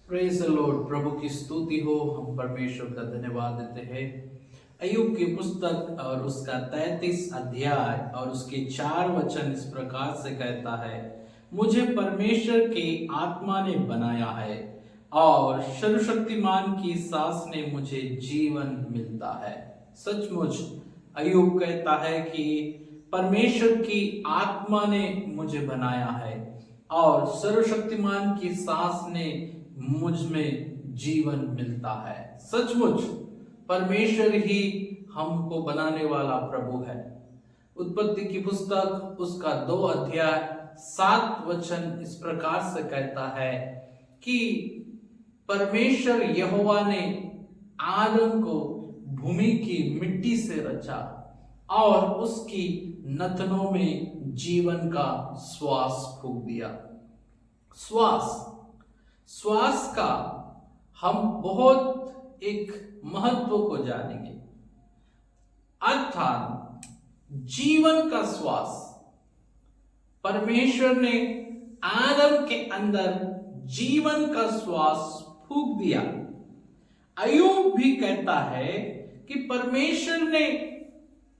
Praise the Lord. प्रभु की स्तुति हो। हम परमेश्वर का धन्यवाद देते हैं। अय्यूब की पुस्तक और उसका 33 अध्याय और उसके 4 वचन इस प्रकार से कहता है, मुझे परमेश्वर की आत्मा ने बनाया है और सर्वशक्तिमान की सांस ने मुझे जीवन मिलता है। सचमुच अय्यूब कहता है कि परमेश्वर की आत्मा ने मुझे बनाया है और सर्वशक्तिमान की सांस ने मुझ में जीवन मिलता है। सचमुच परमेश्वर ही हमको बनाने वाला प्रभु है। उत्पत्ति की पुस्तक उसका 2 अध्याय 7 वचन इस प्रकार से कहता है कि परमेश्वर यहोवा ने आदम को भूमि की मिट्टी से रचा और उसकी नथनों में जीवन का श्वास फूंक दिया। श्वास का हम बहुत एक महत्व को जानेंगे, अर्थात जीवन का श्वास। परमेश्वर ने आदम के अंदर जीवन का श्वास फूंक दिया। अय्यूब भी कहता है कि परमेश्वर ने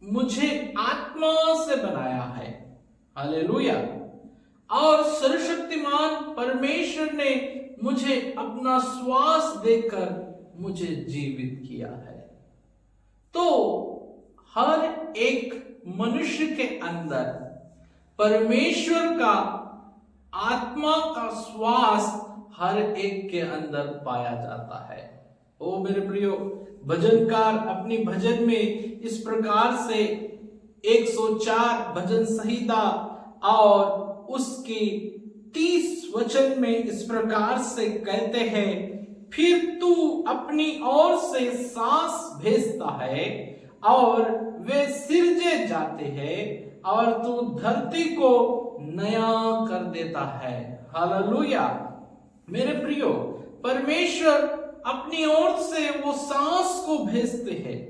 मुझे आत्मा से बनाया है। हालेलुया। और सर्वशक्तिमान परमेश्वर ने मुझे अपना श्वास देकर मुझे जीवित किया है। तो हर एक मनुष्य के अंदर परमेश्वर का आत्मा का श्वास हर एक के अंदर पाया जाता है। ओ मेरे प्रियो, भजनकार अपनी भजन में इस प्रकार से 104 भजन संहिता और उसकी 30 वचन में इस प्रकार से कहते हैं, फिर तू अपनी ओर से सांस भेजता है और वे सिरजे जाते हैं और तू धरती को नया कर देता है। हालेलुया। मेरे प्रियो, परमेश्वर अपनी ओर से वो सांस को भेजते हैं,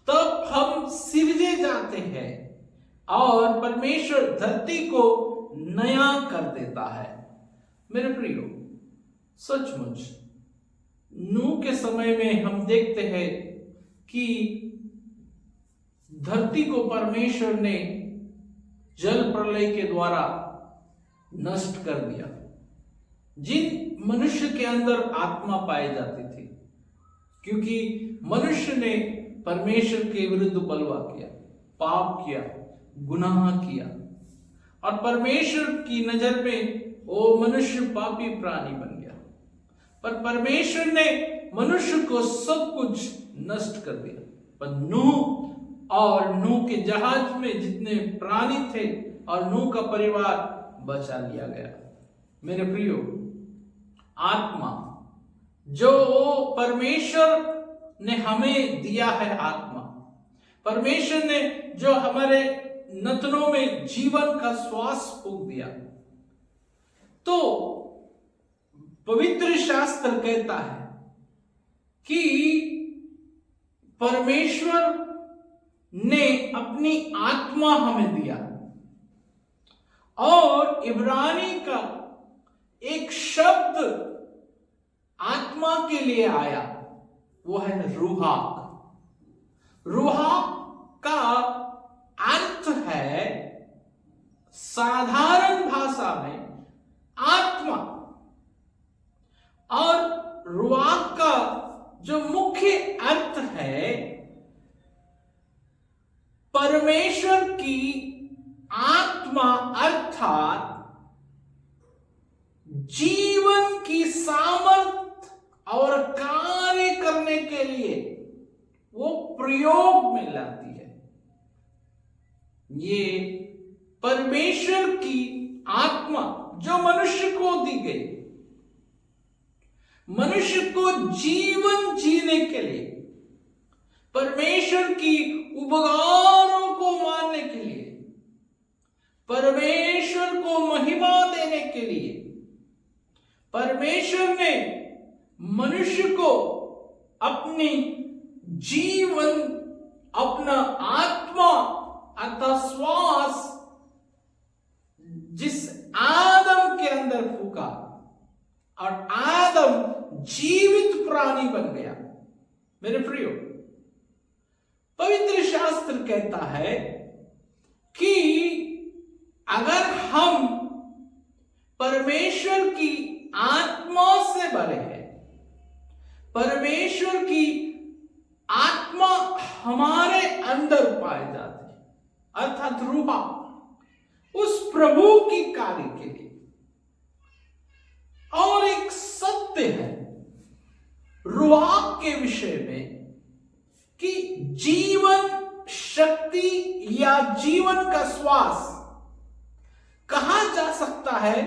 तब हम सिरजे जाते हैं और परमेश्वर धरती को नया कर देता है। मेरे प्रियो, सचमुच नूह के समय में हम देखते हैं कि धरती को परमेश्वर ने जल प्रलय के द्वारा नष्ट कर दिया। जिन मनुष्य के अंदर आत्मा पाई जाती थी, क्योंकि मनुष्य ने परमेश्वर के विरुद्ध बलवा किया, पाप किया, गुनाह किया और परमेश्वर की नजर में वो मनुष्य पापी प्राणी बन गया। पर परमेश्वर ने मनुष्य को सब कुछ नष्ट कर दिया। पर नूह के जहाज में जितने प्राणी थे और नूह का परिवार बचा लिया गया। मेरे प्रियो, आत्मा जो परमेश्वर ने हमें दिया है, आत्मा परमेश्वर ने जो हमारे नथनों में जीवन का श्वास फूंक दिया, तो पवित्र शास्त्र कहता है कि परमेश्वर ने अपनी आत्मा हमें दिया। और इब्रानी का एक शब्द आत्मा के लिए आया, वो है रूहाक। रूहाक का अर्थ है साधारण भाषा में आत्मा, और रूहाक का जो मुख्य अर्थ है परमेश्वर की आत्मा, अर्थात जीवन की सामर्थ और कार्य करने के लिए वो प्रयोग में लाती है। ये परमेश्वर की आत्मा जो मनुष्य को दी गई, मनुष्य को जीवन जीने के लिए, परमेश्वर की उपकारों को मानने के लिए, परमेश्वर को महिमा देने के लिए परमेश्वर ने मनुष्य को अपनी जीवन, अपना आत्मा अर्थात श्वास जिस आदम के अंदर फूका, और आदम जीवित प्राणी बन गया। मेरे प्रियो, पवित्र शास्त्र कहता है कि अगर हम परमेश्वर की आत्मा से भरे हैं, परमेश्वर की आत्मा हमारे अंदर पाई जाती है, अर्थात रूहा, उस प्रभु की कार्य के लिए। और एक सत्य है रूहा के विषय में कि जीवन शक्ति या जीवन का श्वास कहा जा सकता है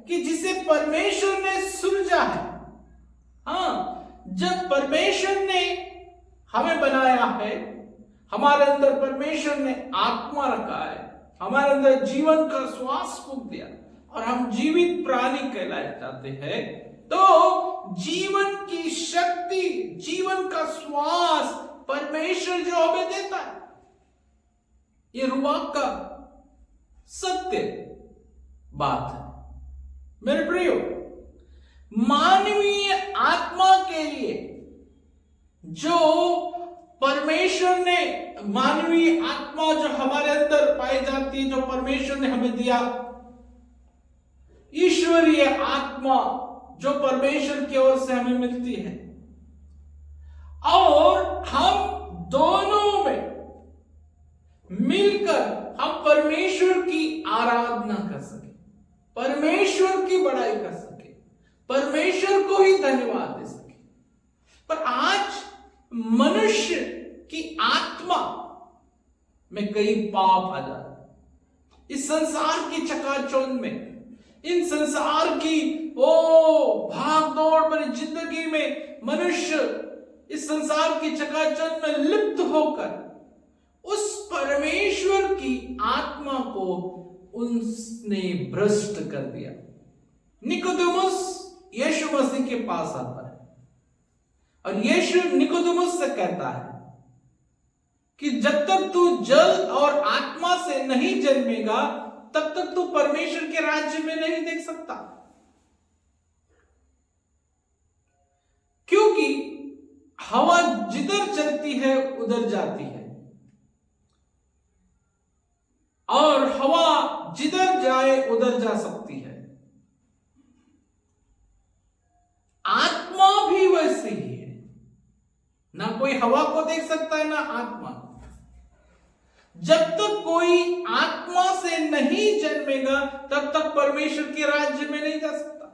कि जिसे परमेश्वर ने सृजा है। जब परमेश्वर ने हमें बनाया है, हमारे अंदर परमेश्वर ने आत्मा रखा है, हमारे अंदर जीवन का श्वास फूंक दिया और हम जीवित प्राणी कहलाए जाते हैं, तो जीवन की शक्ति, जीवन का श्वास परमेश्वर जो हमें देता है, ये रूहा का सत्य बात है। मेरे प्रियो, मानवीय आत्मा के लिए जो परमेश्वर ने, मानवीय आत्मा जो हमारे अंदर पाई जाती है, जो परमेश्वर ने हमें दिया, ईश्वरीय आत्मा जो परमेश्वर की ओर से हमें मिलती है, और हम दोनों में मिलकर हम परमेश्वर की आराधना कर सके, परमेश्वर की बड़ाई कर सके, परमेश्वर को ही धन्यवाद दे सके। पर आज मनुष्य की आत्मा में कई पाप आ जाते हैं। इस संसार की चकाचौंध में, इन संसार की भाग दौड़ भरी जिंदगी में मनुष्य इस संसार की चकाचौंध में लिप्त होकर उस परमेश्वर की आत्मा को उसने भ्रष्ट कर दिया। निकोदेमुस यीशु मसीह के पास आता है और यीशु निकोदेमुस से कहता है कि जब तक तू जल और आत्मा से नहीं जन्मेगा, तब तक तू परमेश्वर के राज्य में नहीं देख सकता। क्योंकि हवा जिधर चलती है उधर जाती है, और हवा जिधर जाए उधर जा सकती है। आत्मा भी वैसे ही है, ना कोई हवा को देख सकता है ना आत्मा। जब तक कोई आत्मा से नहीं जन्मेगा, तब तक परमेश्वर के राज्य में नहीं जा सकता।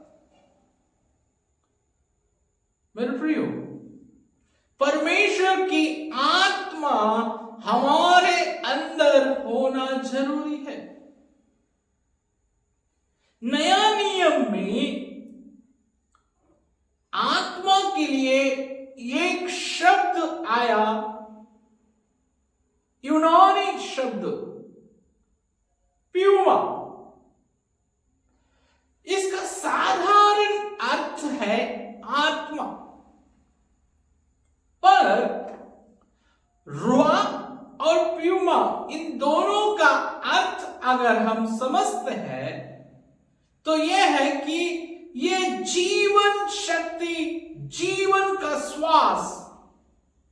मेरे प्रियो, परमेश्वर की आत्मा हमारे अंदर होना जरूरी है। नया नियम में आत्मा के लिए एक शब्द आया, यूनानी शब्द प्यूमा। इसका साधारण अर्थ है आत्मा, पर रूहा और प्यूमा, इन दोनों का अर्थ अगर हम समझते हैं तो यह है कि यह जीवन शक्ति, जीवन का श्वास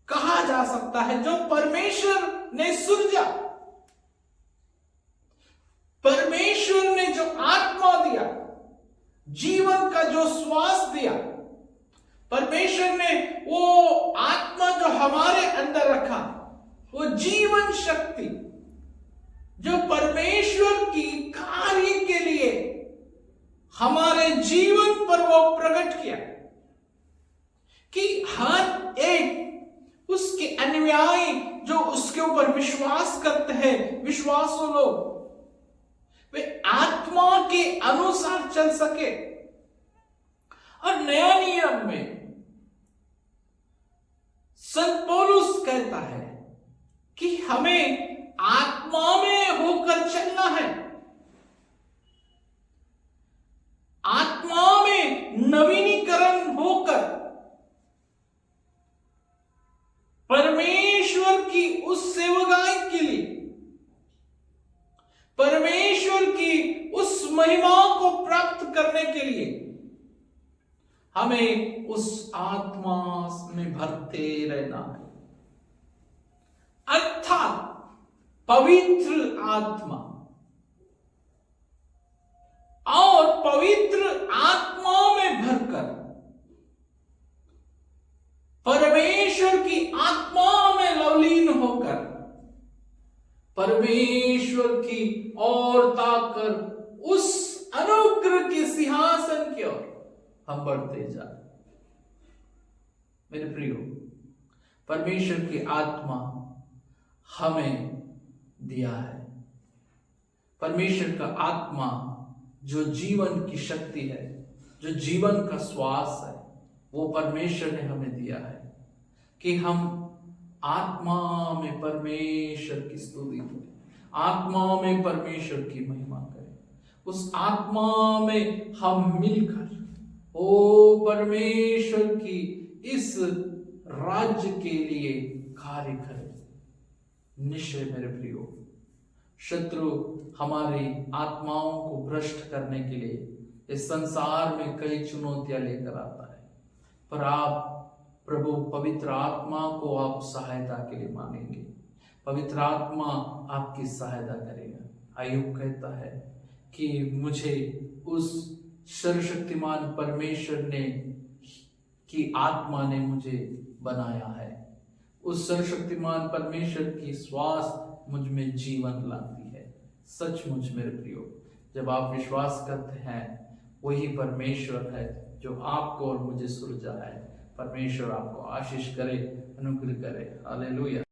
कहा जा सकता है जो परमेश्वर ने सृजा। परमेश्वर ने जो आत्मा दिया, जीवन का जो श्वास दिया, परमेश्वर ने वो आत्मा जो हमारे अंदर रखा, वो जीवन शक्ति जो परमेश्वर की कार्य के लिए हमारे जीवन पर वो प्रकट किया कि हर एक उसके अनुयायी जो उसके ऊपर विश्वास करते हैं, विश्वासु लोग, वे आत्मा के अनुसार चल सके। और नया नियम में संत पौलुस कहता है कि हमें आत्मा में होकर चलना है, आत्मा में नवीनीकरण होकर परमेश्वर की उस सेवकाई के लिए, परमेश्वर की उस महिमा को प्राप्त करने के लिए हमें उस आत्मा में भरते रहना है, अर्थात पवित्र आत्मा। और पवित्र आत्मा में भरकर परमेश्वर की आत्मा में लवलीन होकर परमेश्वर की ओर ताककर उस अनुग्रह के सिंहासन की ओर हम बढ़ते जाए। मेरे प्रियो, परमेश्वर की आत्मा हमें दिया है। परमेश्वर का आत्मा जो जीवन की शक्ति है, जो जीवन का श्वास है, वो परमेश्वर ने हमें दिया है कि हम आत्मा में परमेश्वर की स्तुति करें, आत्मा में परमेश्वर की महिमा करें। उस आत्मा में हम मिलकर ओ परमेश्वर की इस राज्य के लिए कार्य करें। निश्चय मेरे प्रियो, शत्रु हमारी आत्माओं को भ्रष्ट करने के लिए इस संसार में कई चुनौतियां लेकर आता है, पर आप प्रभु पवित्र आत्मा को आप सहायता के लिए मांगेंगे, पवित्र आत्मा आपकी सहायता करेगा। अय्यूब कहता है कि मुझे उस सर्वशक्तिमान परमेश्वर ने की आत्मा ने मुझे बनाया है। उस सर्वशक्तिमान परमेश्वर की श्वास मुझ में जीवन लाती है। सचमुच मेरे प्रियो, जब आप विश्वास करते हैं वही परमेश्वर है जो आपको और मुझे सृजा है। परमेश्वर आपको आशीष करे, अनुग्रह करे। हालेलुया।